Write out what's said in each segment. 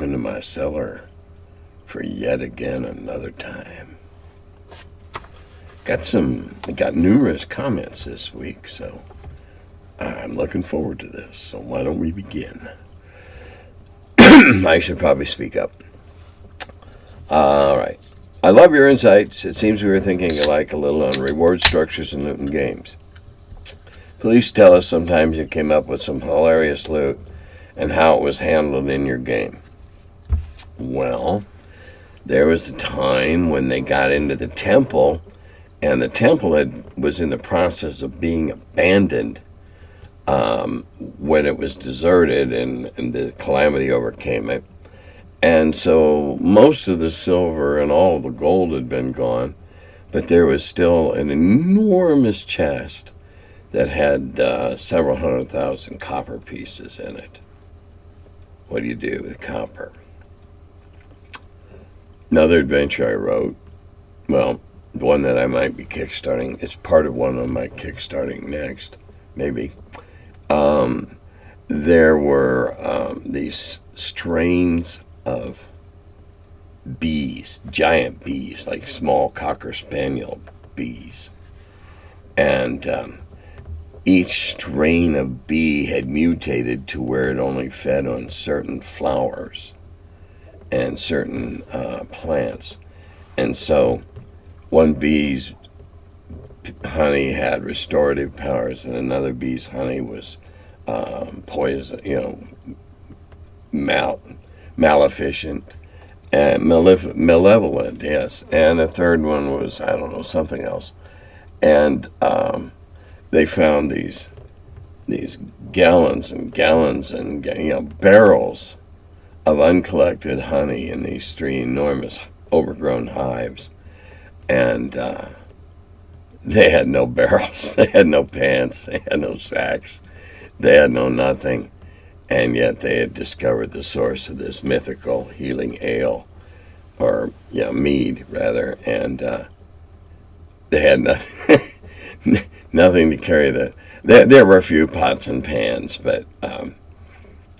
into my cellar for yet again another time. Got numerous comments this week, so I'm looking forward to this. So why don't we begin? I should probably speak up. All right. I love your insights. It seems we were thinking alike a little on reward structures and loot and games. Please tell us sometimes you came up with some hilarious loot and how it was handled in your game. Well, there was a time when they got into the temple, and the temple was in the process of being abandoned when it was deserted and the calamity overcame it. And so most of the silver and all of the gold had been gone, but there was still an enormous chest that had several 100,000 copper pieces in it. What do you do with copper? Another adventure I wrote, well, the one that I might be kickstarting, it's part of one I might kickstarting next, maybe. There were these strains of bees, giant bees, like small Cocker Spaniel bees. And each strain of bee had mutated to where it only fed on certain flowers and certain plants. And so one bee's honey had restorative powers, and another bee's honey was poison, maleficent and malevolent, yes. And the third one was, I don't know, something else. And they found these gallons and gallons and barrels of uncollected honey in these three enormous overgrown hives. And they had no barrels, they had no pants, they had no sacks, they had no nothing. And yet they had discovered the source of this mythical healing ale, or mead rather, and they had nothing, nothing to carry the. There were a few pots and pans, but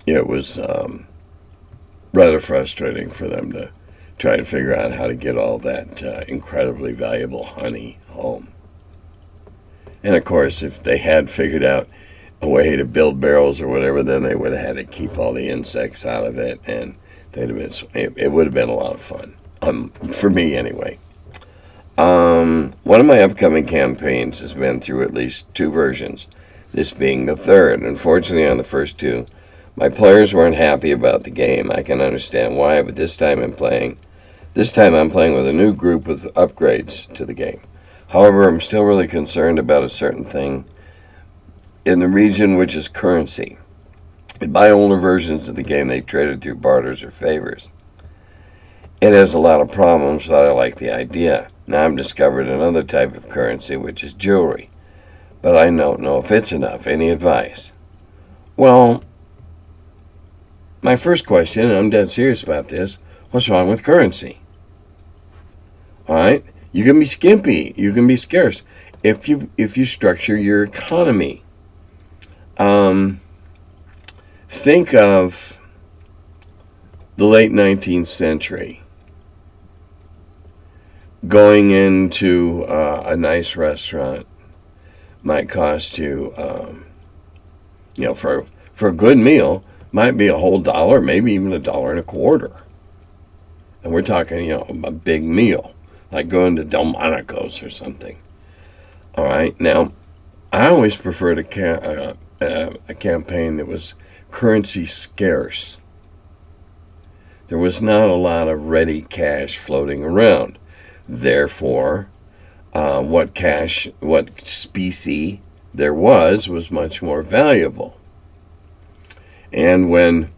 it was rather frustrating for them to try to figure out how to get all that incredibly valuable honey home. And of course, if they had figured out a way to build barrels or whatever, then they would have had to keep all the insects out of it, and it would have been a lot of fun, for me anyway. One of my upcoming campaigns has been through at least 2 versions, this being the 3rd. Unfortunately, on the first 2, my players weren't happy about the game. I can understand why, but this time I'm playing with a new group with upgrades to the game. However, I'm still really concerned about a certain thing in the region, which is currency. In my older versions of the game, they traded through barters or favors. It has a lot of problems, but I like the idea. Now I've discovered another type of currency, which is jewelry. But I don't know if it's enough. Any advice? Well, my first question, and I'm dead serious about this, what's wrong with currency? All right? You can be skimpy. You can be scarce. If you structure your economy. Think of the late 19th century. Going into a nice restaurant might cost you, for a good meal, might be a whole $1, maybe even $1.25. And we're talking, a big meal, like going to Delmonico's or something. All right, now, I always preferred a campaign that was currency scarce. There was not a lot of ready cash floating around. Therefore, what specie there was much more valuable. And when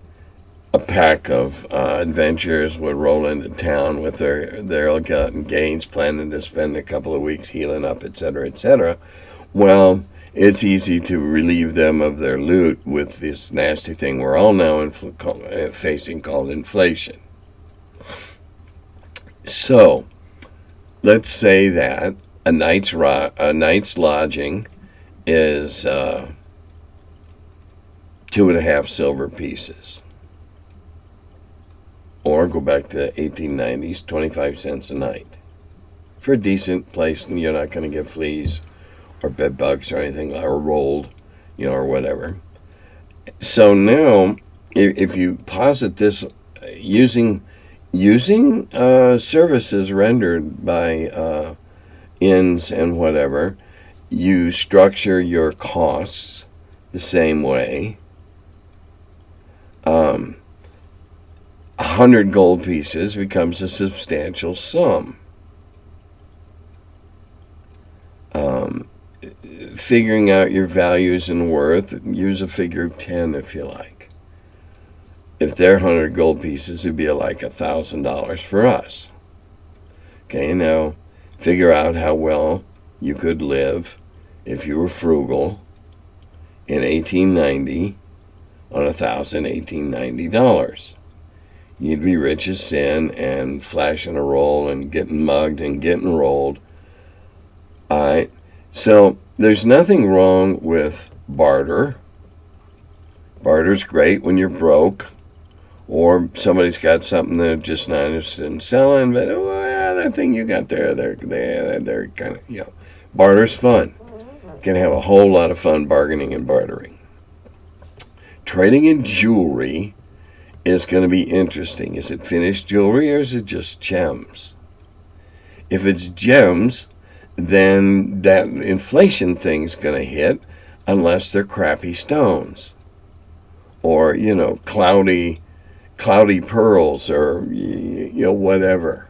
a pack of adventurers would roll into town with their ill-gotten gains, planning to spend a couple of weeks healing up, etc., well, it's easy to relieve them of their loot with this nasty thing we're all now facing called inflation. So, let's say that a night's lodging is 2.5 silver pieces. or go back to the 1890s, 25 cents a night. For a decent place, and you're not going to get fleas or bed bugs or anything, or rolled, or whatever. So now, if you posit this using services rendered by inns and whatever, you structure your costs the same way. 100 gold pieces becomes a substantial sum. Figuring out your values and worth, use a figure of 10 if you like. If they're 100 gold pieces, it'd be like $1,000 for us. Okay, now figure out how well you could live if you were frugal in 1890 on $1,1890. You'd be rich as sin and flashing a roll and getting mugged and getting rolled. All right, so there's nothing wrong with barter. Barter's great when you're broke, or somebody's got something they're just not interested in selling, but that thing you got there, they're kind of, barter's fun. You can have a whole lot of fun bargaining and bartering. Trading in jewelry is going to be interesting. Is it finished jewelry or is it just gems? If it's gems, then that inflation thing's going to hit unless they're crappy stones or, cloudy pearls or, whatever.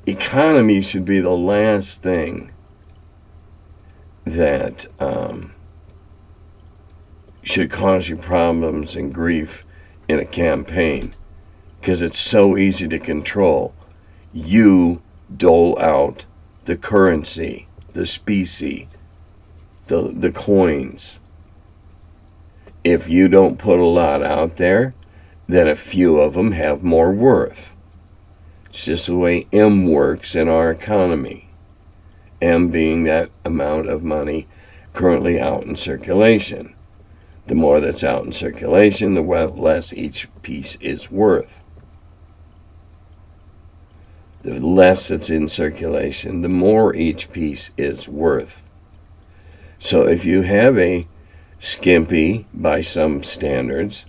Economy should be the last thing that should cause you problems and grief in a campaign, because it's so easy to control. You dole out the currency, the specie, the coins. If you don't put a lot out there, then a few of them have more worth. It's just the way M works in our economy. M being that amount of money currently out in circulation. The more that's out in circulation, the less each piece is worth. The less that's in circulation, the more each piece is worth. So if you have a skimpy, by some standards,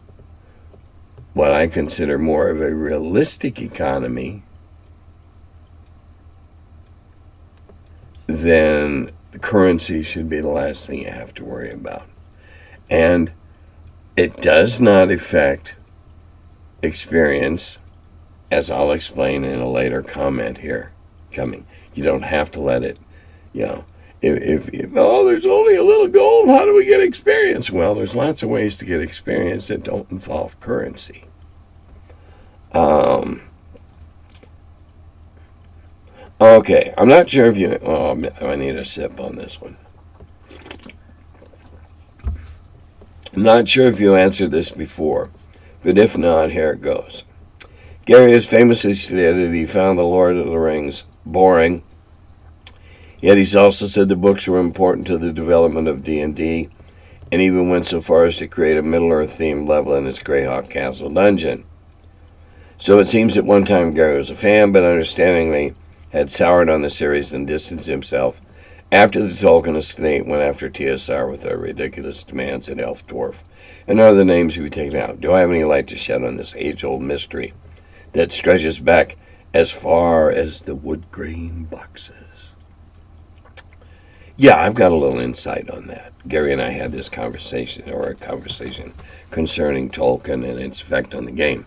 what I consider more of a realistic economy, then the currency should be the last thing you have to worry about. And it does not affect experience, as I'll explain in a later comment here coming. You don't have to let it, if there's only a little gold, how do we get experience? Well, there's lots of ways to get experience that don't involve currency. Okay, I'm not sure if you, I need a sip on this one. I'm not sure if you answered this before, but if not, here it goes. Gary has famously stated he found The Lord of the Rings boring, yet he's also said the books were important to the development of D&D, and even went so far as to create a Middle-earth-themed level in his Greyhawk Castle dungeon. So it seems at one time Gary was a fan, but understandingly had soured on the series and distanced himself after the Tolkien estate went after TSR with their ridiculous demands at Elf Dwarf and other names to be taken out. Do I have any light to shed on this age-old mystery that stretches back as far as the wood grain boxes? Yeah, I've got a little insight on that. Gary and I had this conversation concerning Tolkien and its effect on the game.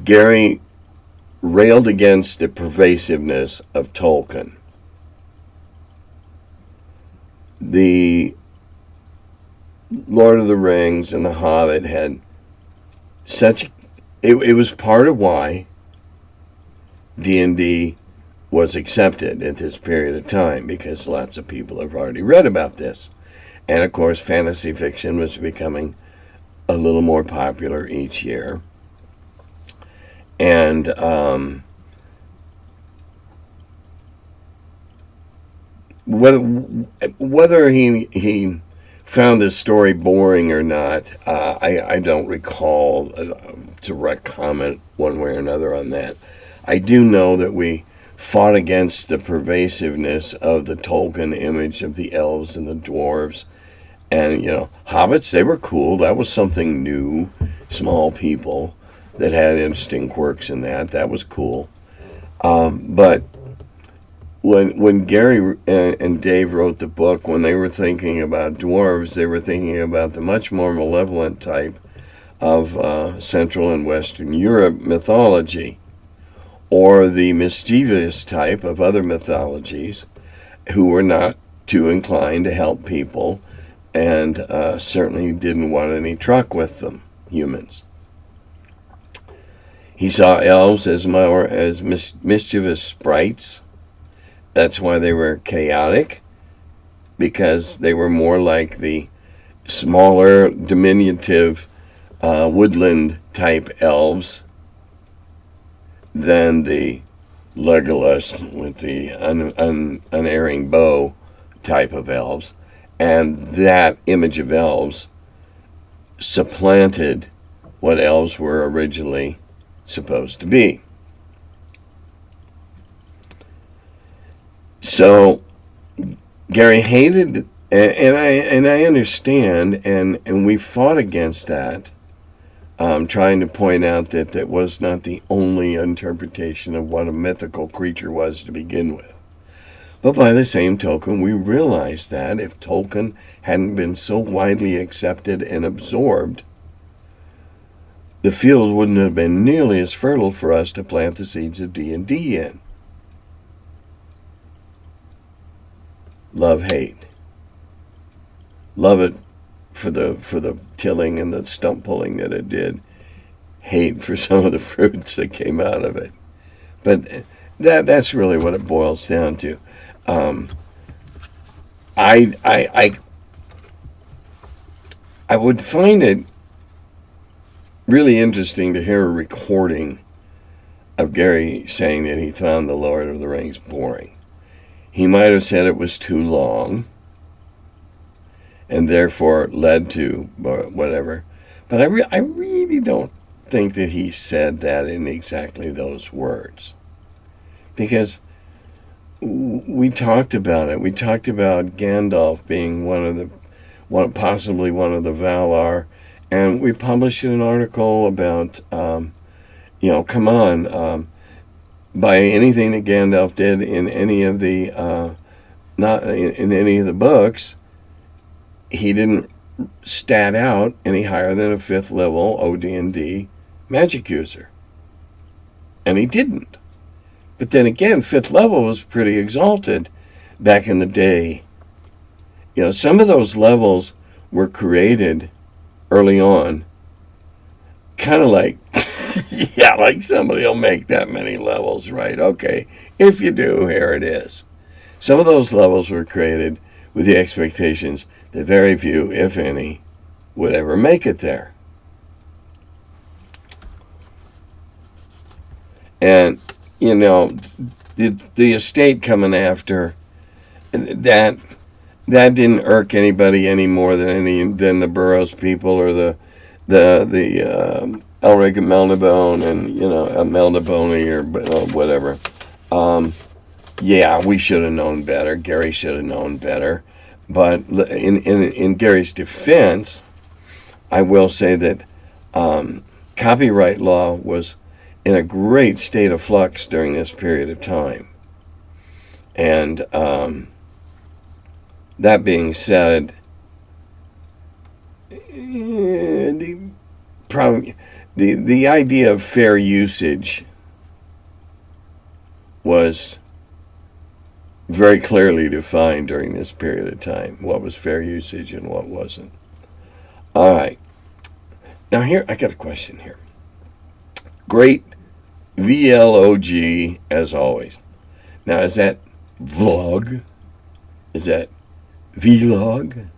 Gary railed against the pervasiveness of Tolkien. The Lord of the Rings and The Hobbit had such... It was part of why D&D was accepted at this period of time, because lots of people have already read about this. And, of course, fantasy fiction was becoming a little more popular each year. And whether he found this story boring or not, I don't recall a direct comment one way or another on that. I do know that we fought against the pervasiveness of the Tolkien image of the elves and the dwarves. And, hobbits, they were cool. That was something new. Small people that had interesting quirks in that. That was cool. But when Gary and Dave wrote the book, when they were thinking about dwarves, they were thinking about the much more malevolent type of Central and Western Europe mythology, or the mischievous type of other mythologies who were not too inclined to help people and certainly didn't want any truck with them, humans. He saw elves as mischievous sprites. That's why they were chaotic, because they were more like the smaller, diminutive, woodland-type elves than the Legolas with the unerring bow type of elves. And that image of elves supplanted what elves were originally supposed to be. So Gary hated, and I understand, and we fought against that, trying to point out that that was not the only interpretation of what a mythical creature was to begin with. But by the same token, we realized that if Tolkien hadn't been so widely accepted and absorbed, the field wouldn't have been nearly as fertile for us to plant the seeds of D&D in. Love, hate. Love it for the tilling and the stump pulling that it did. Hate for some of the fruits that came out of it. But that's really what it boils down to. I would find it really interesting to hear a recording of Gary saying that he found The Lord of the Rings boring. He might have said it was too long, and therefore led to whatever. But I really don't think that he said that in exactly those words. Because we talked about it. We talked about Gandalf being possibly one of the Valar, and we published an article about, come on, by anything that Gandalf did in any of the, not in any of the books, he didn't stat out any higher than a 5th level OD&D magic user. And he didn't. But then again, 5th level was pretty exalted back in the day. Some of those levels were created early on, kind of like, like somebody will make that many levels, right? Okay, if you do, here it is. Some of those levels were created with the expectations that very few, if any, would ever make it there. And the estate coming after that didn't irk anybody any more than the Burroughs people or the Elric and Melnibone and Melnibone or whatever. We should have known better. Gary should have known better. But in Gary's defense, I will say that copyright law was in a great state of flux during this period of time. And that being said, the idea of fair usage was very clearly defined during this period of time. What was fair usage and what wasn't. All right. Now here, I got a question here. Great VLOG, as always. Now, is that vlog? Is that vlog?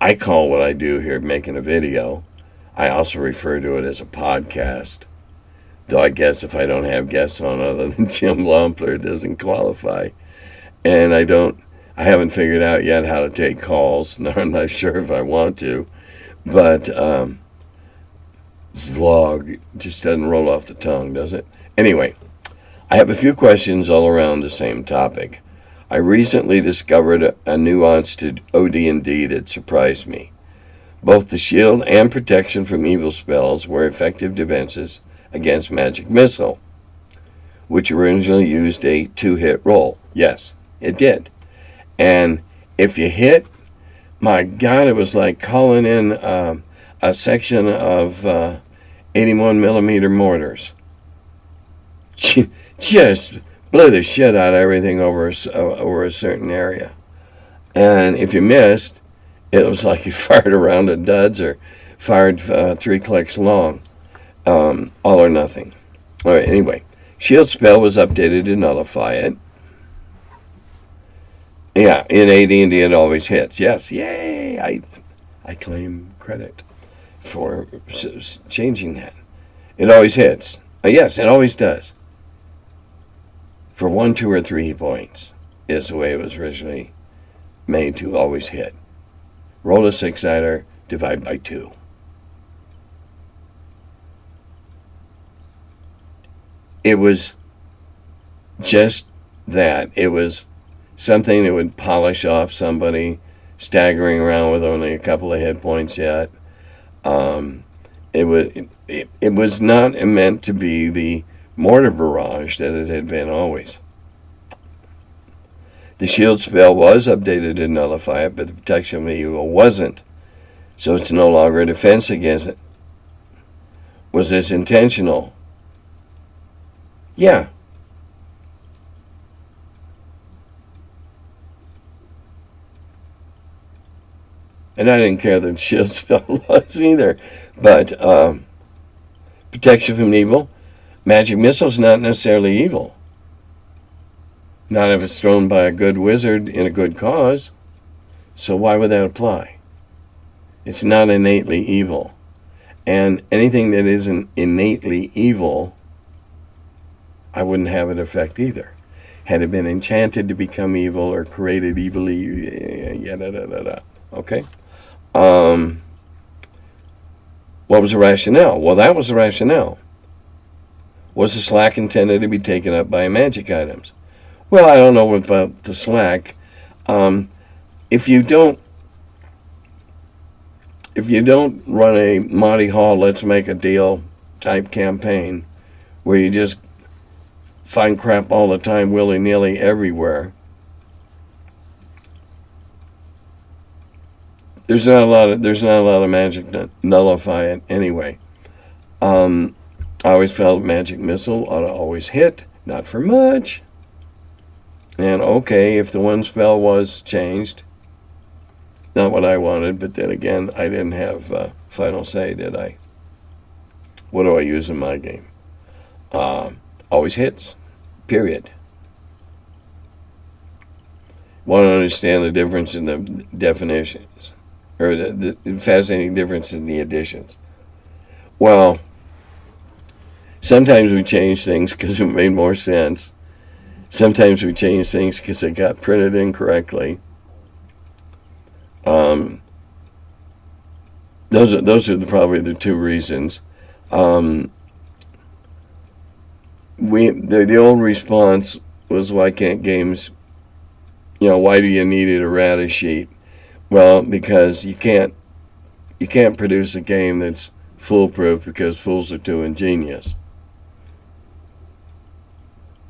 I call what I do here making a video. I also refer to it as a podcast. Though I guess if I don't have guests on other than Jim Lompler, it doesn't qualify. And I don't I haven't figured out yet how to take calls. No, I'm not sure if I want to, but vlog just doesn't roll off the tongue, does it? Anyway, I have a few questions all around the same topic. I recently discovered a nuance to OD&D that surprised me. Both the shield and protection from evil spells were effective defenses against magic missile, which originally used a 2-hit roll. Yes, it did. And if you hit, my God, it was like calling in a section of 81 millimeter mortars. Just blew the shit out of everything over a certain area. And if you missed, it was like you fired a round of duds or fired 3 clicks long. All or nothing. All right, anyway. Shield spell was updated to nullify it. Yeah, in AD&D it always hits. Yes, yay! I claim credit for changing that. It always hits. Yes, it always does. For 1, 2, or 3 points is the way it was originally made to always hit. Roll a 6-sider, divide by 2. It was just that. It was something that would polish off somebody staggering around with only a couple of hit points yet. It was not meant to be the mortar barrage that it had been always. The shield spell was updated to nullify it, but the protection from evil wasn't. So it's no longer a defense against it. Was this intentional? Yeah. And I didn't care that shield spell was either. But protection from evil, magic missile's not necessarily evil. Not if it's thrown by a good wizard in a good cause. So why would that apply? It's not innately evil. And anything that isn't innately evil, I wouldn't have it affect either. Had it been enchanted to become evil or created evilly, okay? What was the rationale? Well, that was the rationale. Was the slack intended to be taken up by magic items? Well, I don't know about the slack. If you don't run a Monty Hall, let's make a deal type campaign where you just find crap all the time, willy-nilly, everywhere, there's not a lot of magic to nullify it anyway. I always felt magic missile ought to always hit, not for much. And okay, if the one spell was changed, not what I wanted, but then again, I didn't have final say, did I? What do I use in my game? Always hits, period. Want to understand the difference in the definitions, or the fascinating difference in the additions. Well, sometimes we change things because it made more sense. Sometimes we change things because it got printed incorrectly. Those are probably the two reasons. The old response was, why can't games, why do you need an errata sheet? Well, because you can't produce a game that's foolproof because fools are too ingenious.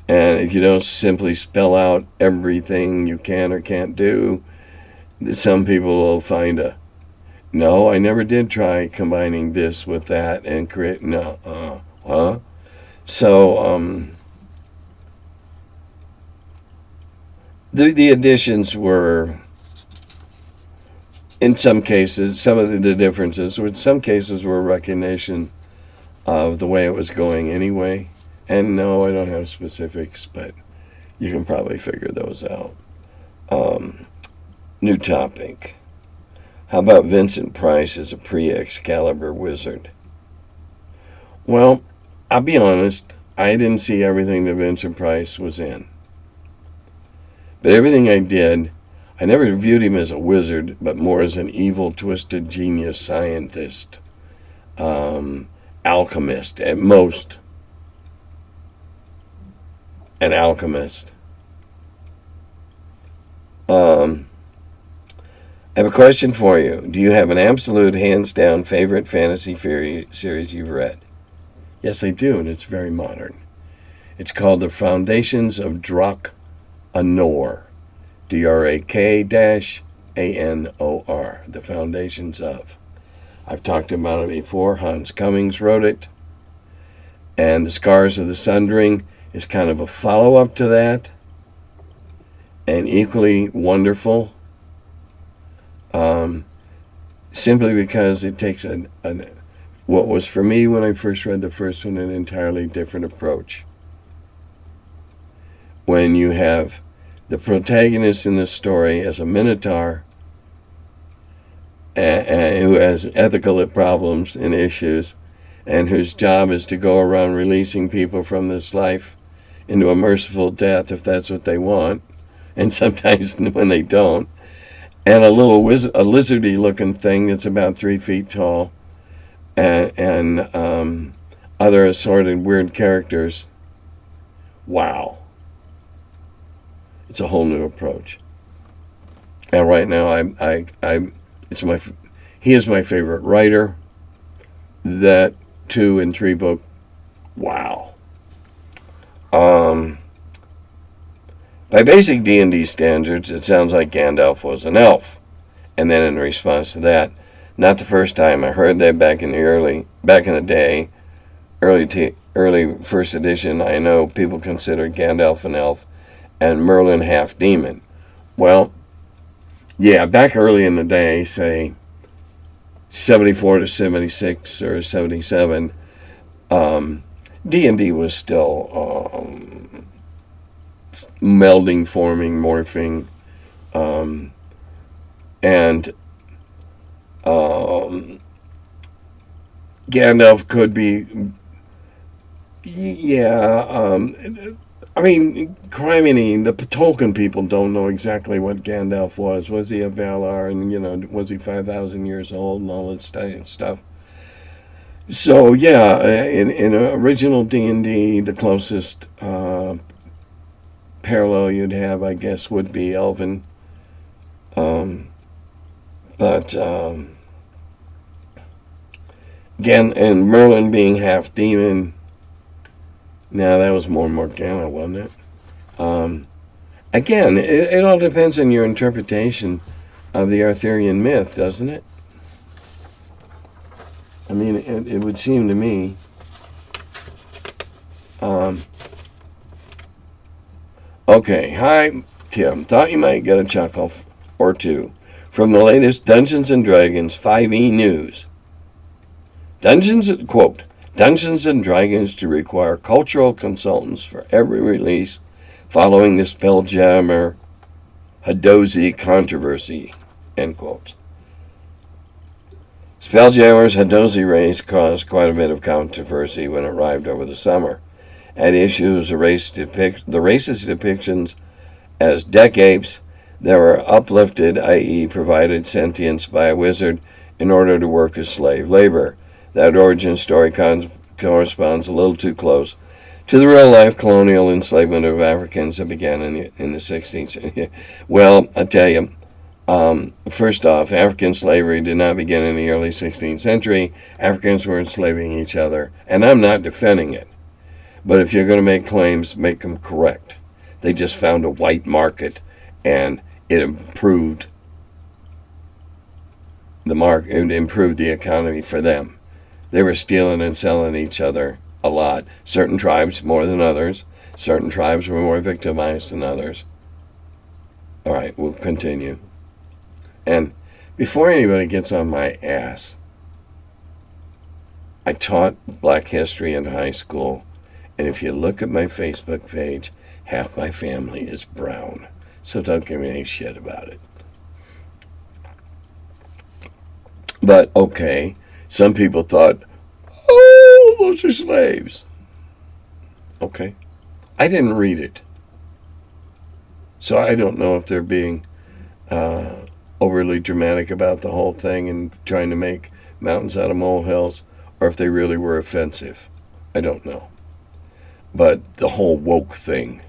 And if you don't simply spell out everything you can or can't do, some people will find no, I never did try combining this with that and create, So, the additions were, in some cases, some of the differences, in some cases were recognition of the way it was going anyway. And no, I don't have specifics, but you can probably figure those out. New topic. How about Vincent Price as a pre-Excalibur wizard? Well, I'll be honest, I didn't see everything that Vincent Price was in. But everything I did, I never viewed him as a wizard, but more as an evil, twisted genius scientist, alchemist at most. An alchemist. I have a question for you. Do you have an absolute, hands-down favorite fantasy series you've read? Yes, I do, and it's very modern. It's called The Foundations of Drak Anor. Drak-Anor. The Foundations of. I've talked about it before. Hans Cummings wrote it. And The Scars of the Sundering is kind of a follow-up to that. And equally wonderful. Simply because it takes what was for me when I first read the first one, an entirely different approach. When you have the protagonist in the story as a minotaur who has ethical problems and issues, and whose job is to go around releasing people from this life into a merciful death if that's what they want, and sometimes when they don't, and a lizardy looking thing that's about 3 feet tall, and other assorted weird characters. Wow. It's a whole new approach. And right now, he is my favorite writer. That 2 and 3 book, wow. By basic D&D standards, it sounds like Gandalf was an elf. And then in response to that, not the first time I heard that back in the day, early first edition, I know people considered Gandalf an elf and Merlin half demon. Well, yeah, back early in the day, say 74 to 76 or 77, D&D was still melding, forming, morphing, and Gandalf could be, criminy, the Tolkien people don't know exactly what Gandalf was. Was he a Valar, and, was he 5,000 years old and all that stuff? So, yeah, in original D&D, the closest parallel you'd have, I guess, would be Elven. Again, and Merlin being half demon, now that was more Morgana, wasn't it? Again, it all depends on your interpretation of the Arthurian myth, doesn't it? I mean, it would seem to me. Okay, hi, Tim. Thought you might get a chuckle or two from the latest Dungeons & Dragons 5e news. Quote, Dungeons & Dragons to require cultural consultants for every release following the Spelljammer Hadozee controversy, end quote. Spelljammer's Hadozee race caused quite a bit of controversy when it arrived over the summer. At issue the racist depictions as deck apes that were uplifted, i.e. provided sentience by a wizard in order to work as slave labor. That origin story corresponds a little too close to the real-life colonial enslavement of Africans that began in the 16th century. Well, I tell you, first off, African slavery did not begin in the early 16th century. Africans were enslaving each other, and I'm not defending it. But if you're going to make claims, make them correct. They just found a white market, and it improved the economy for them. They were stealing and selling each other a lot. Certain tribes more than others. Certain tribes were more victimized than others. All right, we'll continue. And before anybody gets on my ass, I taught black history in high school. And if you look at my Facebook page, half my family is brown. So don't give me any shit about it. But, okay, some people thought, oh, those are slaves. Okay. I didn't read it. So I don't know if they're being overly dramatic about the whole thing and trying to make mountains out of molehills, or if they really were offensive. I don't know. But the whole woke thing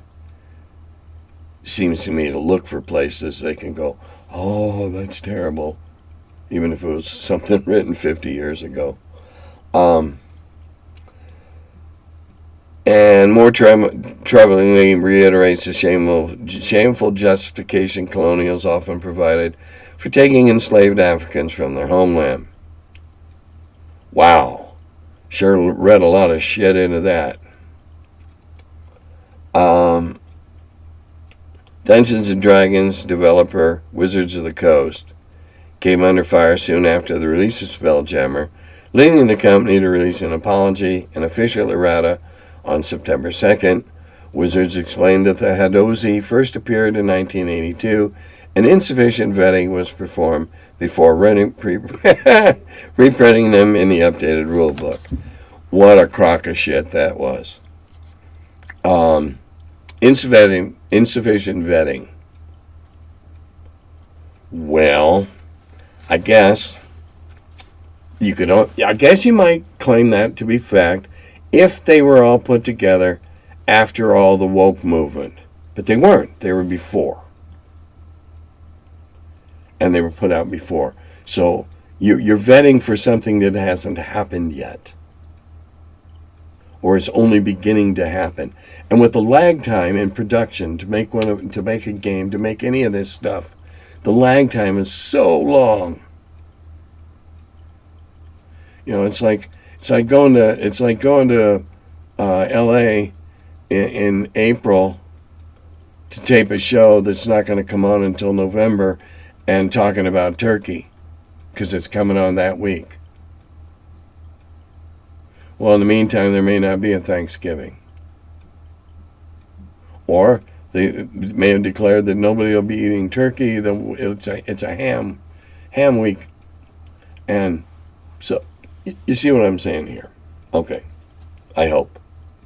seems to me to look for places they can go, oh, that's terrible, even if it was something written 50 years ago. And more troublingly reiterates the shameful justification colonials often provided for taking enslaved Africans from their homeland. Wow. Sure read a lot of shit into that. Dungeons and Dragons developer Wizards of the Coast came under fire soon after the release of Spelljammer, leading the company to release an apology and official errata on September 2nd. Wizards explained that the Hadozee first appeared in 1982 and insufficient vetting was performed before reprinting them in the updated rulebook. What a crock of shit that was. Insufficient vetting. Well, I guess you might claim that to be fact if they were all put together after all the woke movement. But they weren't. They were before. And they were put out before. So you're vetting for something that hasn't happened yet. Or it's only beginning to happen. And with the lag time in production to make a game, to make any of this stuff, the lag time is so long. You know, it's like going to L.A. in April to tape a show that's not going to come on until November, and talking about Turkey because it's coming on that week. Well, in the meantime, there may not be a Thanksgiving. Or they may have declared that nobody will be eating turkey. It's a ham week. And so, you see what I'm saying here? Okay. I hope.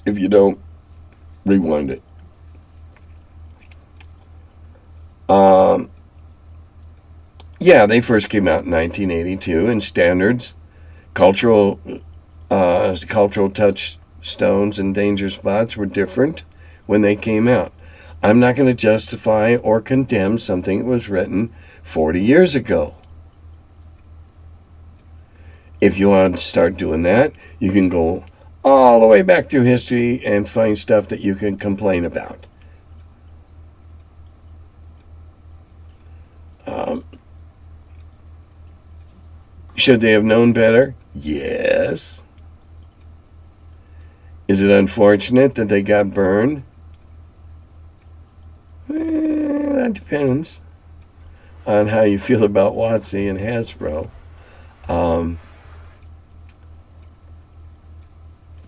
If you don't, rewind it. Yeah, they first came out in 1982, and standards, cultural touchstones and danger spots were different when they came out. I'm not going to justify or condemn something that was written 40 years ago. If you want to start doing that, you can go all the way back through history and find stuff that you can complain about. Should they have known better? Yes. Is it unfortunate that they got burned? That depends on how you feel about WotC and Hasbro.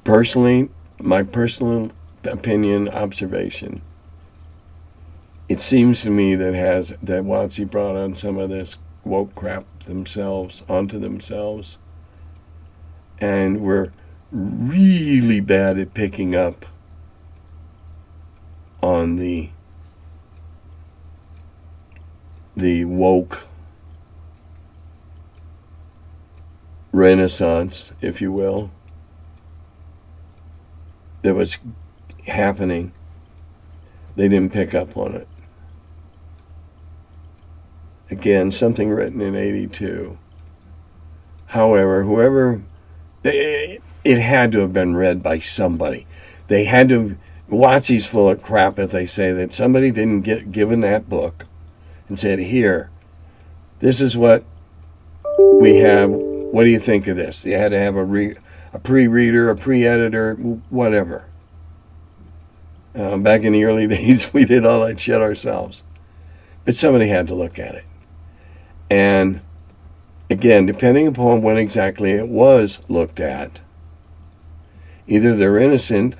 Personally, my personal opinion, observation, it seems to me that WotC brought on some of this woke crap onto themselves, and we're really bad at picking up on the woke renaissance, if you will, that was happening. They didn't pick up on it. Again, something written in 82. However, it had to have been read by somebody. They had to. WotC's full of crap if they say that somebody didn't get given that book and said, "Here, this is what we have. What do you think of this?" They had to have a pre-reader, a pre-editor, whatever. Back in the early days, we did all that shit ourselves. But somebody had to look at it. And again, depending upon when exactly it was looked at, either they're innocent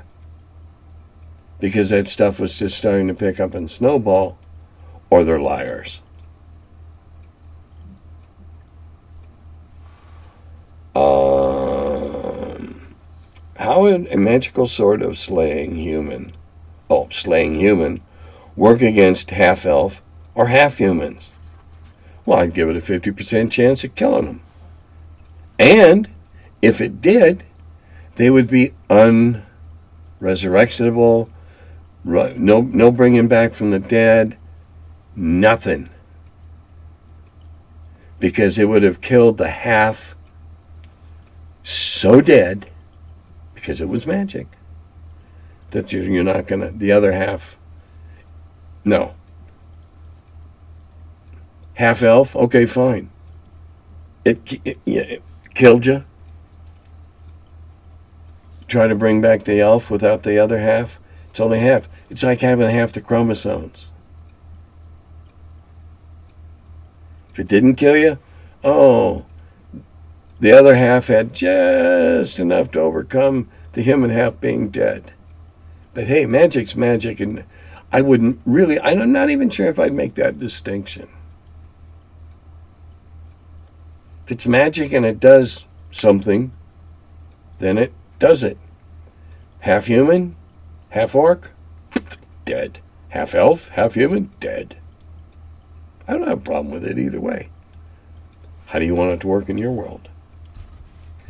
because that stuff was just starting to pick up and snowball, or they're liars. How would a magical sword of slaying human work against half-elf or half-humans? Well, I'd give it a 50% chance of killing them. And if it did, they would be unresurrectable, no bringing back from the dead, nothing. Because it would have killed the half so dead, because it was magic, that you're not going to, the other half, no. Half elf, okay, fine. It killed you. Try to bring back the elf without the other half. It's only half. It's like having half the chromosomes. If it didn't kill you, oh, the other half had just enough to overcome the human half being dead. But hey, magic's magic, and I'm not even sure if I'd make that distinction. If it's magic and it does something, then it does it. Half human, half orc, dead. Half elf, half human, dead. I don't have a problem with it either way. How do you want it to work in your world?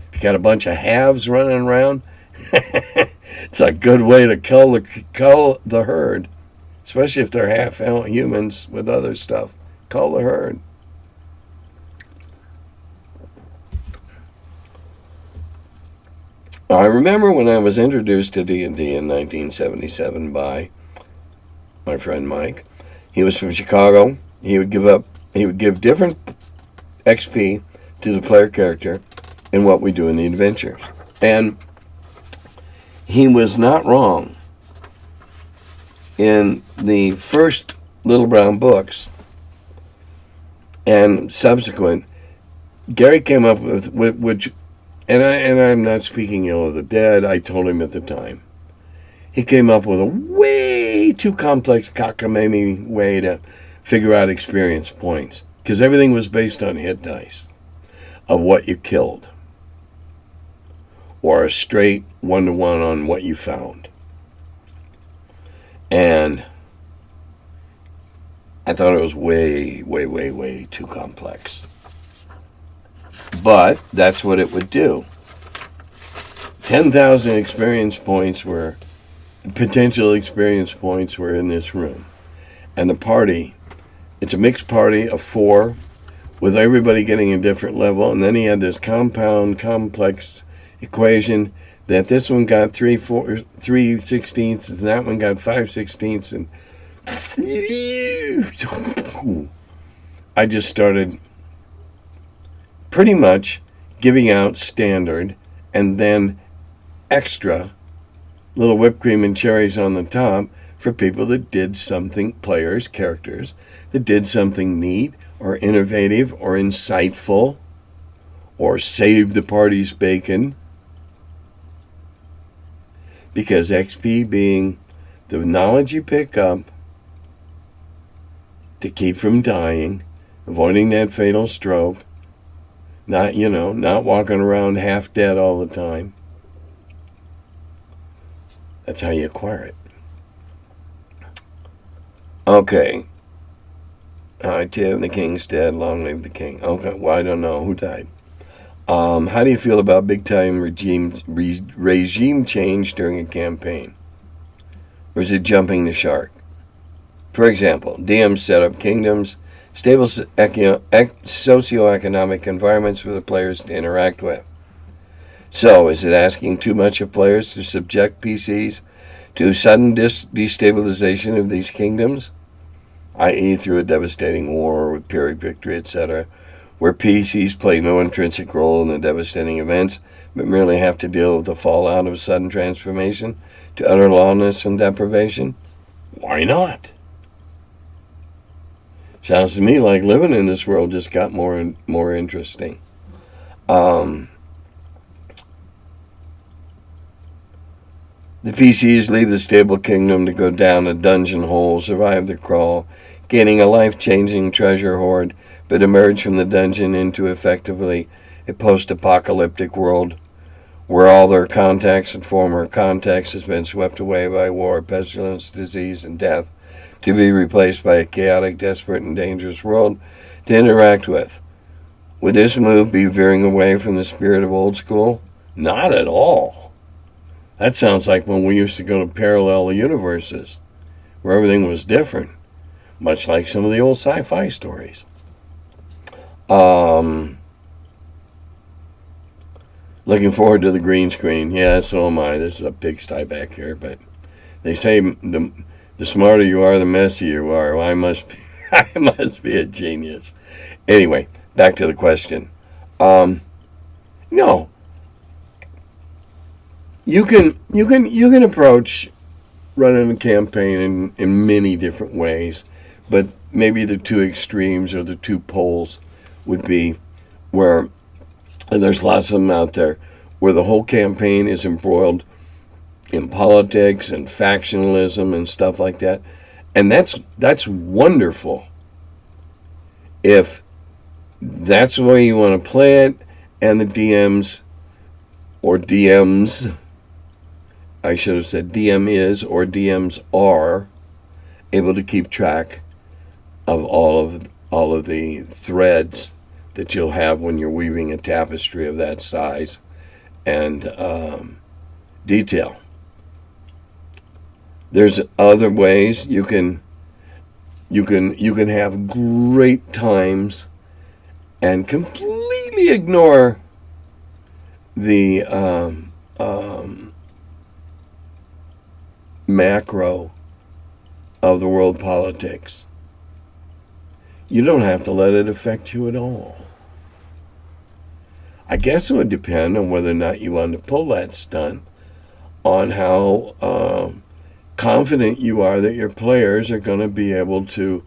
If you got a bunch of halves running around, it's a good way to cull the herd, especially if they're half humans with other stuff. Cull the herd. I remember when I was introduced to D&D in 1977 by my friend Mike. He was from Chicago. He would give different XP to the player character in what we do in the adventures. And he was not wrong. In the first Little Brown books and subsequent, Gary came up with which, and I'm not speaking ill of the dead, I told him at the time. He came up with a way too complex cockamamie way to figure out experience points, because everything was based on hit dice of what you killed, or a straight 1-to-1 on what you found. And I thought it was way, way, way, way too complex. But that's what it would do. 10,000 potential experience points were in this room. And the party, it's a mixed party of 4, with everybody getting a different level. And then he had this compound, complex equation that this one got 3/16, and that one got 5/16, and I just started pretty much giving out standard and then extra little whipped cream and cherries on the top for people that did something, characters, that did something neat or innovative or insightful or saved the party's bacon. Because XP being the knowledge you pick up to keep from dying, avoiding that fatal stroke, not walking around half dead all the time. That's how you acquire it. Okay. Hi, Tim. The king's dead. Long live the king. Okay. Well, I don't know. Who died? How do you feel about big-time regime change during a campaign? Or is it jumping the shark? For example, DMs set up kingdoms, stable socioeconomic environments for the players to interact with. So, is it asking too much of players to subject PCs to sudden destabilization of these kingdoms, i.e. through a devastating war with Pyrrhic victory, etc., where PCs play no intrinsic role in the devastating events, but merely have to deal with the fallout of sudden transformation to utter lawlessness and deprivation? Why not? Sounds to me like living in this world just got more and more interesting. The PCs leave the stable kingdom to go down a dungeon hole, survive the crawl, gaining a life-changing treasure hoard, but emerge from the dungeon into effectively a post-apocalyptic world where all their contacts and former contacts has been swept away by war, pestilence, disease, and death, to be replaced by a chaotic, desperate, and dangerous world to interact with. Would this move be veering away from the spirit of old school? Not at all. That sounds like when we used to go to parallel universes, where everything was different, much like some of the old sci-fi stories. Looking forward to the green screen. Yeah, so am I. This is a pigsty back here, but they say the smarter you are, the messier you are. Well, I must be a genius. Anyway, back to the question. No, you can approach running a campaign in many different ways, but maybe the two extremes or the two poles would be where, and there's lots of them out there, where the whole campaign is embroiled in politics and factionalism and stuff like that. And that's wonderful if that's the way you want to play it, and the DMs, I should have said DM is or DMs are able to keep track of all of the threads that you'll have when you're weaving a tapestry of that size and detail. There's other ways you can have great times and completely ignore the macro of the world politics. You don't have to let it affect you at all. I guess it would depend on whether or not you want to pull that stunt, on how confident you are that your players are going to be able to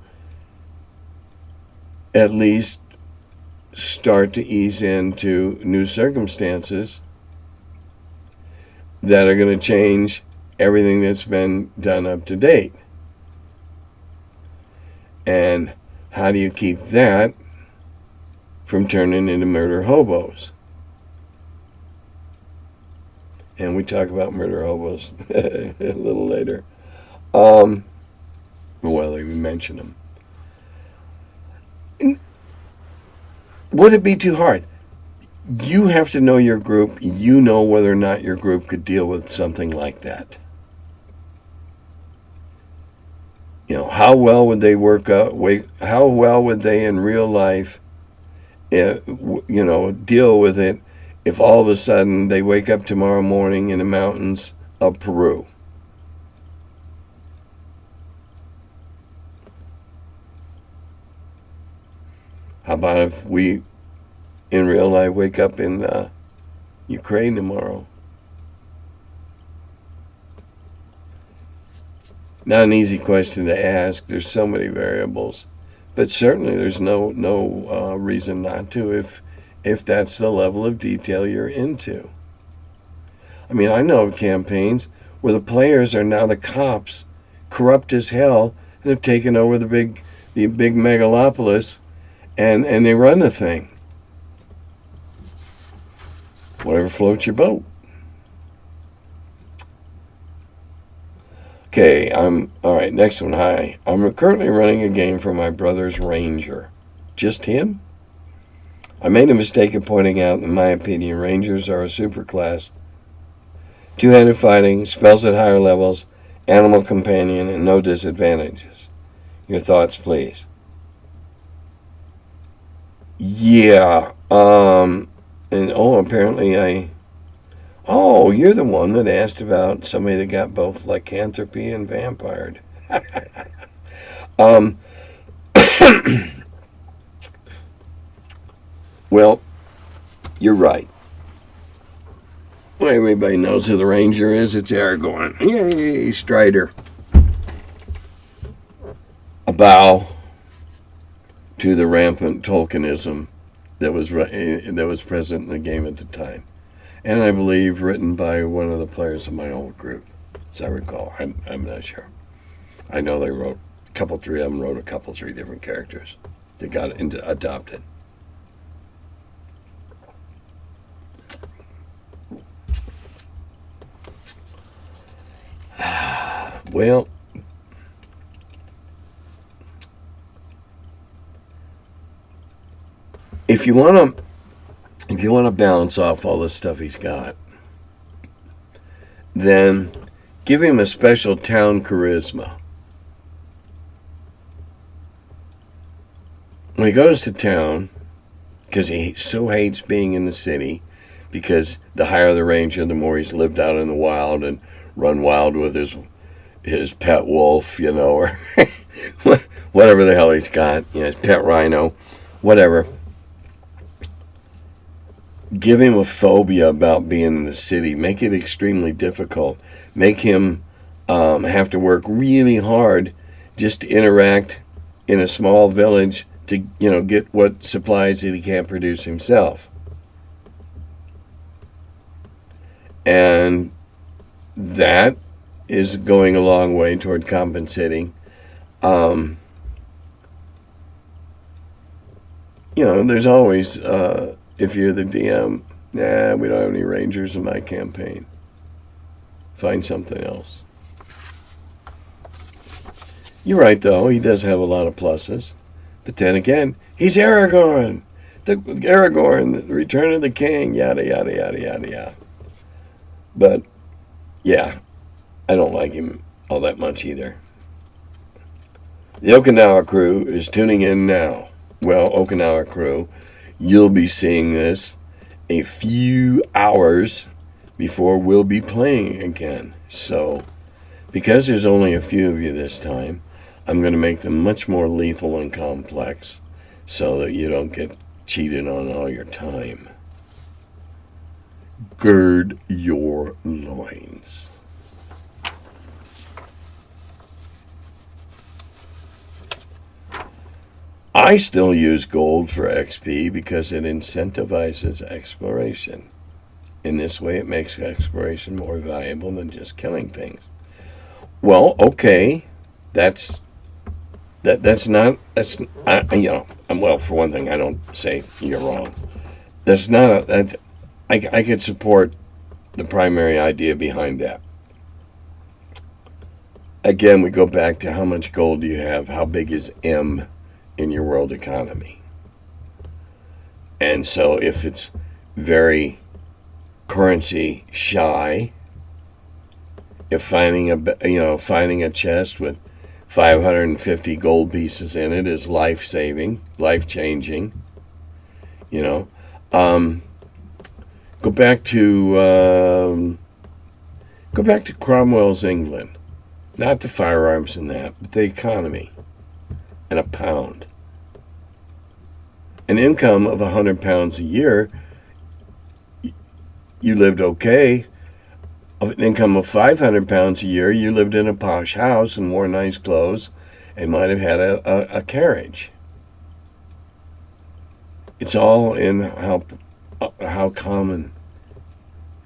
at least start to ease into new circumstances that are going to change everything that's been done up to date. And how do you keep that from turning into murder hobos? And we talk about murder hobos a little later. Well, we mention them. Would it be too hard? You have to know your group. You know whether or not your group could deal with something like that. You know, how well would they how well would they in real life, deal with it if all of a sudden they wake up tomorrow morning in the mountains of Peru? How about if we, in real life, wake up in Ukraine tomorrow? Not an easy question to ask. There's so many variables, but certainly there's no reason not to if that's the level of detail you're into. I mean, I know of campaigns where the players are now the cops, corrupt as hell, and have taken over the big megalopolis, and they run the thing. Whatever floats your boat. Okay, all right, next one. Hi. I'm currently running a game for my brother's ranger. Just him? I made a mistake of pointing out, in my opinion, rangers are a superclass. Two-handed fighting, spells at higher levels, animal companion, and no disadvantages. Your thoughts, please. Yeah, apparently you're the one that asked about somebody that got both lycanthropy and vampired. Well, you're right. Well, everybody knows who the ranger is. It's Aragorn. Yay, Strider. A bow to the rampant Tolkienism that was present in the game at the time. And I believe written by one of the players of my old group, as I recall. I'm not sure. I know they wrote three of them wrote three different characters that got adopted. Well, if you want to balance off all the stuff he's got, then give him a special town charisma. When he goes to town, because he so hates being in the city, because the higher the ranger, the more he's lived out in the wild and run wild with his pet wolf, or whatever the hell he's got, his pet rhino, whatever. Give him a phobia about being in the city. Make it extremely difficult. Make him have to work really hard just to interact in a small village to, get what supplies that he can't produce himself. And that is going a long way toward compensating. There's always, if you're the DM, we don't have any rangers in my campaign. Find something else. You're right, though. He does have a lot of pluses. But then again, he's Aragorn. The Return of the King, yada, yada, yada, yada, yada. But, yeah, I don't like him all that much either. The Okinawa crew is tuning in now. Well, Okinawa crew, you'll be seeing this a few hours before we'll be playing again. So, because there's only a few of you this time, I'm going to make them much more lethal and complex so that you don't get cheated on all your time. Gird your loins. I still use gold for XP because it incentivizes exploration. In this way, it makes exploration more valuable than just killing things. Well, okay, for one thing, I don't say you're wrong. I could support the primary idea behind that. Again, we go back to how much gold do you have? How big is M in your world economy? And so if it's very currency shy, if finding a chest with 550 gold pieces in it is life-saving, life-changing, Go back to Cromwell's England. Not the firearms and that, but the economy. And a pound. An income of £100 a year, you lived okay. Of an income of £500 a year, you lived in a posh house and wore nice clothes and might have had a carriage. It's all in how common,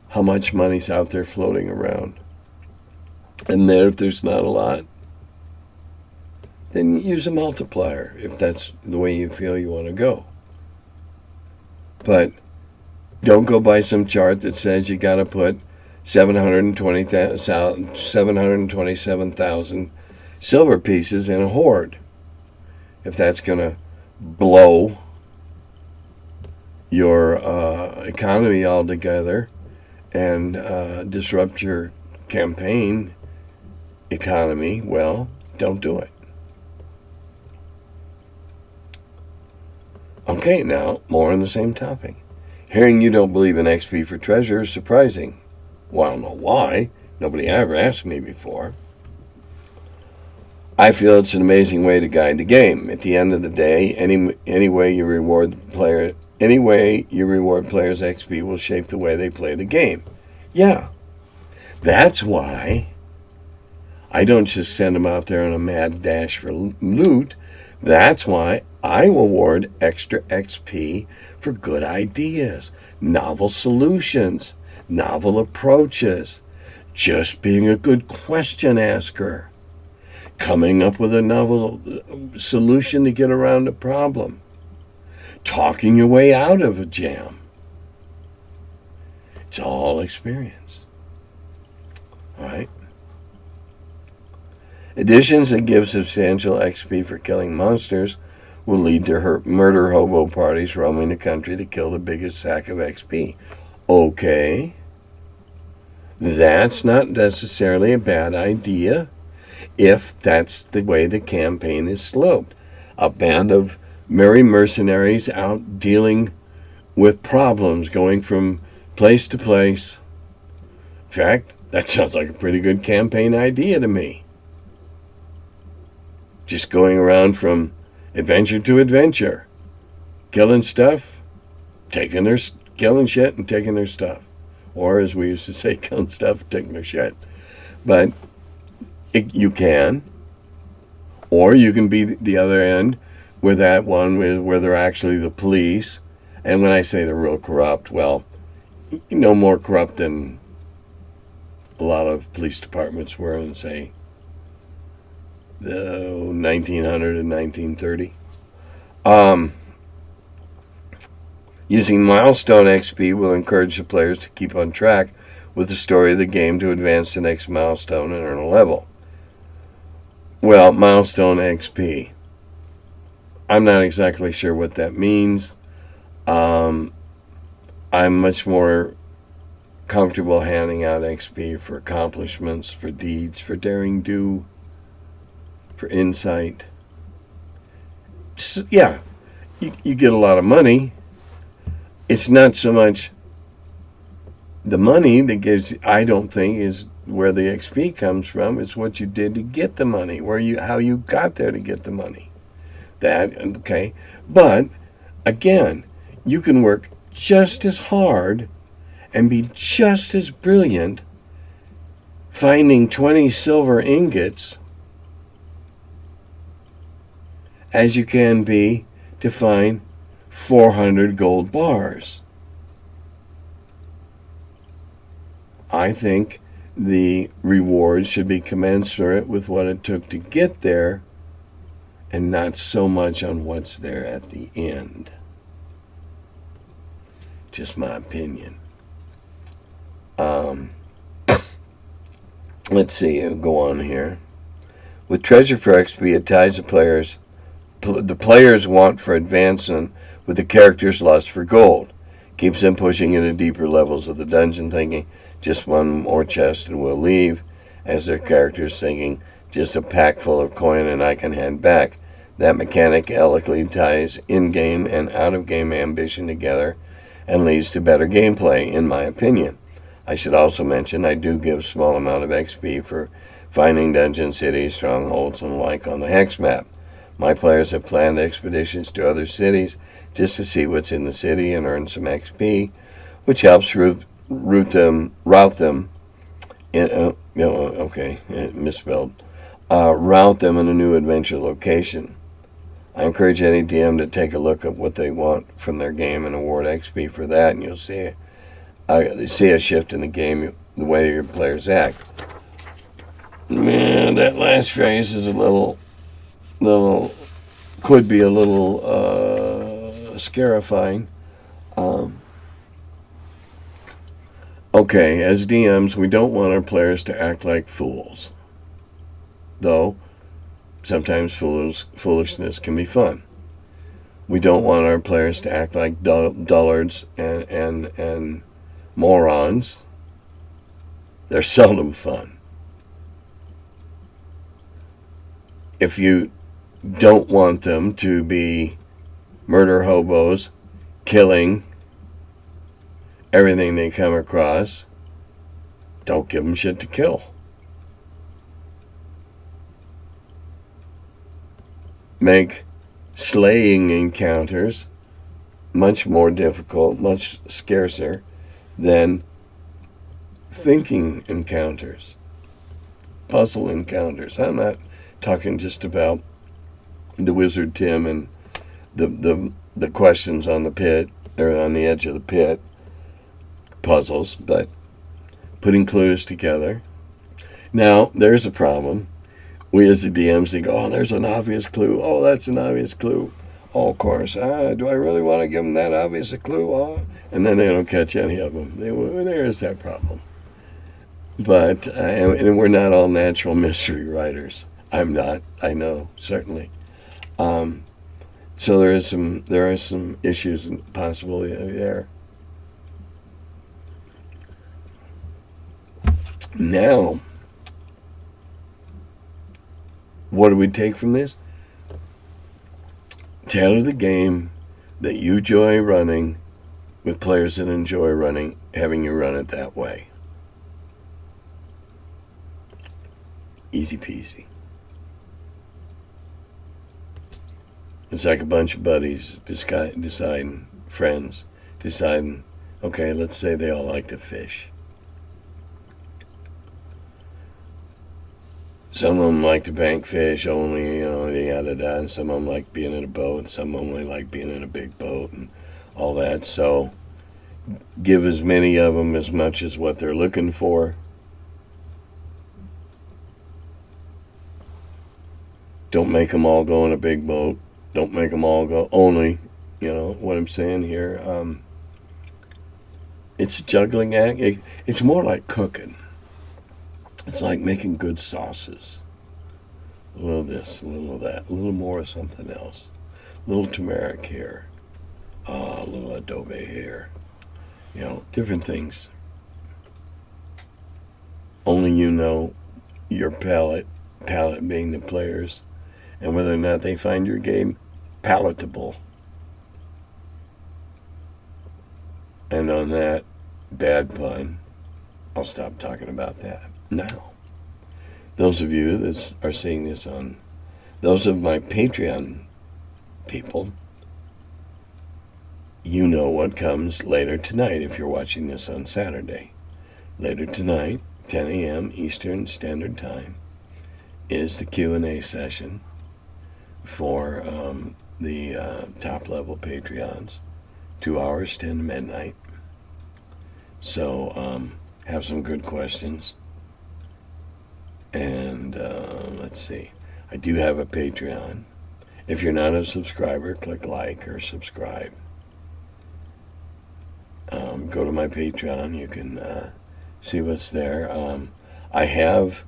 how much money's out there floating around. And then if there's not a lot, then use a multiplier if that's the way you feel you want to go. But don't go by some chart that says you got to put 727,000 silver pieces in a hoard. If that's going to blow your economy altogether and disrupt your campaign economy, well, don't do it. Okay, now, more on the same topic. Hearing you don't believe in XP for treasure is surprising. Well, I don't know why. Nobody ever asked me before. I feel it's an amazing way to guide the game. At the end of the day, any way you reward players' XP will shape the way they play the game. Yeah. That's why I don't just send them out there on a mad dash for loot. That's why I award extra XP for good ideas, novel solutions, novel approaches, just being a good question asker, coming up with a novel solution to get around a problem, talking your way out of a jam. It's all experience. All right? Additions that give substantial XP for killing monsters will lead to murder hobo parties roaming the country to kill the biggest sack of XP. Okay. That's not necessarily a bad idea if that's the way the campaign is sloped. A band of merry mercenaries out dealing with problems, going from place to place. In fact, that sounds like a pretty good campaign idea to me. Just going around from adventure to adventure, killing stuff, killing shit and taking their stuff. Or as we used to say, killing stuff, taking their shit. But you can. Or you can be the other end with that one where they're actually the police. And when I say they're real corrupt, well, no more corrupt than a lot of police departments were in, say, the 1900 and 1930. Using milestone XP will encourage the players to keep on track with the story of the game to advance the next milestone and earn a level. Well, milestone XP. I'm not exactly sure what that means. I'm much more comfortable handing out XP for accomplishments, for deeds, for daring do, for insight. So, yeah, you get a lot of money. It's not so much the money that gives, I don't think, is where the XP comes from. It's what you did to get the money, how you got there to get the money. Okay. But, again, you can work just as hard and be just as brilliant finding 20 silver ingots as you can be to find 400 gold bars. I think the reward should be commensurate with what it took to get there and not so much on what's there at the end. Just my opinion. Let's see, I'll go on here. With Treasure for XP, it ties the players' want for advancement with the character's lust for gold. Keeps them pushing into deeper levels of the dungeon, thinking, just one more chest and we'll leave, as their characters thinking, just a pack full of coin and I can head back. That mechanic elegantly ties in-game and out-of-game ambition together and leads to better gameplay, in my opinion. I should also mention I do give a small amount of XP for finding dungeon cities, strongholds, and the like on the hex map. My players have planned expeditions to other cities just to see what's in the city and earn some XP, which helps route them in route them in a new adventure location. I encourage any DM to take a look at what they want from their game and award XP for that, and you'll see a shift in the game, the way your players act. Man, that last phrase is could be a little scarifying. Okay, as DMs, we don't want our players to act like fools. Though, sometimes foolishness can be fun. We don't want our players to act like dullards and morons. They're seldom fun. If you don't want them to be murder hobos, killing everything they come across, don't give them shit to kill. Make slaying encounters much more difficult, much scarcer than thinking encounters, puzzle encounters. I'm not talking just about the Wizard Tim and the questions on the pit or on the edge of the pit puzzles, but putting clues together. Now, there's a problem. We as the DMs think, oh, there's an obvious clue. Oh, that's an obvious clue. Oh, of course. Do I really want to give them that obvious a clue? Oh. And then they don't catch any of them. There is that problem. But and we're not all natural mystery writers. I'm not. I know, certainly. So there are some issues and possibility there. Now, what do we take from this? Tailor the game that you enjoy running with players that enjoy running, having you run it that way. Easy peasy. It's like a bunch of buddies deciding, friends, deciding, okay, let's say they all like to fish. Some of them like to bank fish only, yada-da, and some of them like being in a boat, some only like being in a big boat and all that. So give as many of them as much as what they're looking for. Don't make them all go in a big boat. Don't make them all go only, what I'm saying here. It's a juggling act. It's more like cooking. It's like making good sauces. A little of this, a little of that, a little more of something else. A little turmeric here. A little adobe here. Different things. Only you know your palate being the players, and whether or not they find your game palatable. And on that bad pun, I'll stop talking about that now. Those of you that are seeing this those of my Patreon people, you know what comes later tonight if you're watching this on Saturday. Later tonight, 10 a.m. Eastern Standard Time, is the Q&A session for the top-level Patreons. 2 hours, 10 to midnight. So have some good questions. And let's see. I do have a Patreon. If you're not a subscriber, click like or subscribe. Go to my Patreon. You can see what's there. I have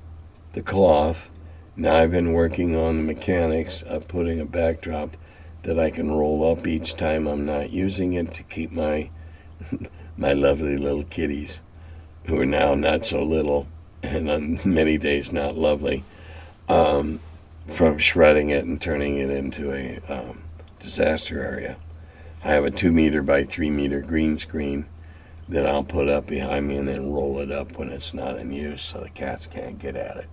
the cloth. Now I've been working on the mechanics of putting a backdrop that I can roll up each time I'm not using it to keep my my lovely little kitties, who are now not so little and on many days not lovely, from shredding it and turning it into a disaster area. I have a 2 meter by 3 meter green screen that I'll put up behind me and then roll it up when it's not in use so the cats can't get at it.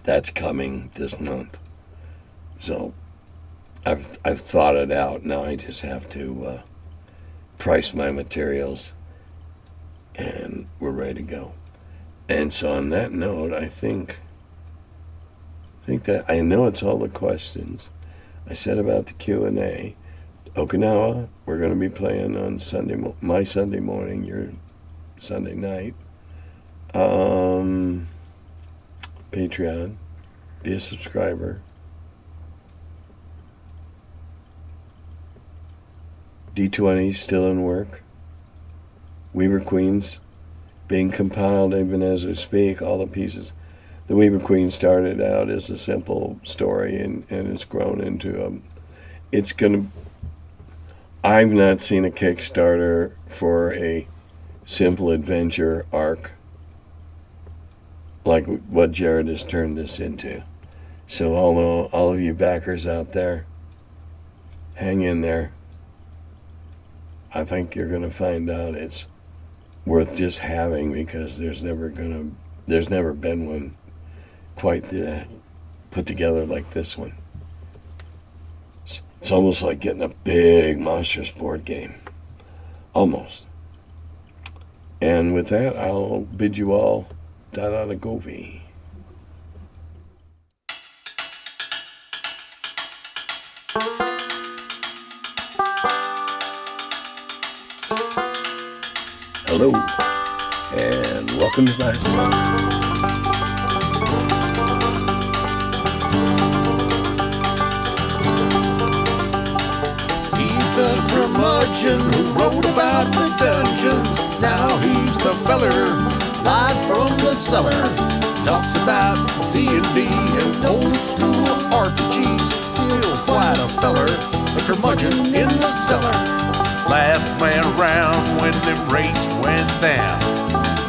That's coming this month. So I've thought it out. Now I just have to price my materials, and we're ready to go. And so on that note, I think that I know it's all the questions. I said about the Q&A. Okinawa, we're going to be playing on Sunday, my Sunday morning, your Sunday night. Patreon, be a subscriber. D20 still in work. Weaver Queens being compiled even as we speak. All the pieces. The Weaver Queen started out as a simple story and it's grown into I've not seen a Kickstarter for a simple adventure arc like what Jared has turned this into. So all of you backers out there, hang in there. I think you're going to find out it's worth just having, because there's never been one quite put together like this one. It's almost like getting a big Monsters board game. Almost. And with that, I'll bid you all da-da-da govi. Hello, and welcome to my cellar. He's the curmudgeon who wrote about the dungeons. Now he's the feller, live from the cellar. Talks about D&D and old school RPGs. Still curmudgeon in the cellar. Last man around when them rates went down.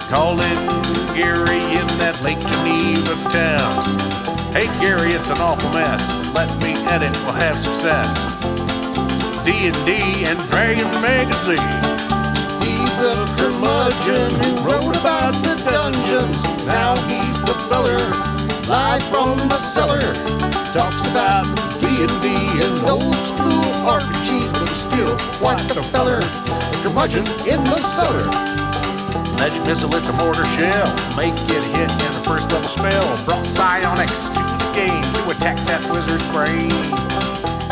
Calling Gary in that Lake Geneva town. Hey Gary, it's an awful mess. Let me edit, we'll have success. D&D and Dragon Magazine. He's a curmudgeon who wrote about the dungeons. Now he's the feller, live from the cellar. Talks about D&D and old school RPGs, but he's still quite the feller, the curmudgeon in the cellar. Magic missile, it's a mortar shell. Make it hit in the first level spell. Brought psionics to the game to attack that wizard's brain.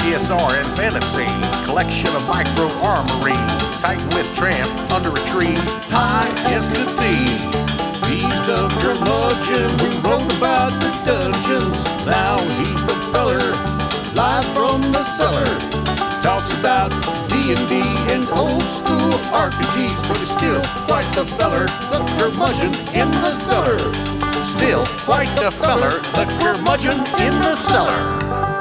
ESR and fantasy, collection of micro armory. Titan with tramp under a tree, High as could be. He's the curmudgeon who wrote about the dungeons. Now he's the feller, live from the cellar. Talks about D&D and old school RPGs, but he's still quite the feller, the curmudgeon in the cellar. Still quite the feller, the curmudgeon in the cellar.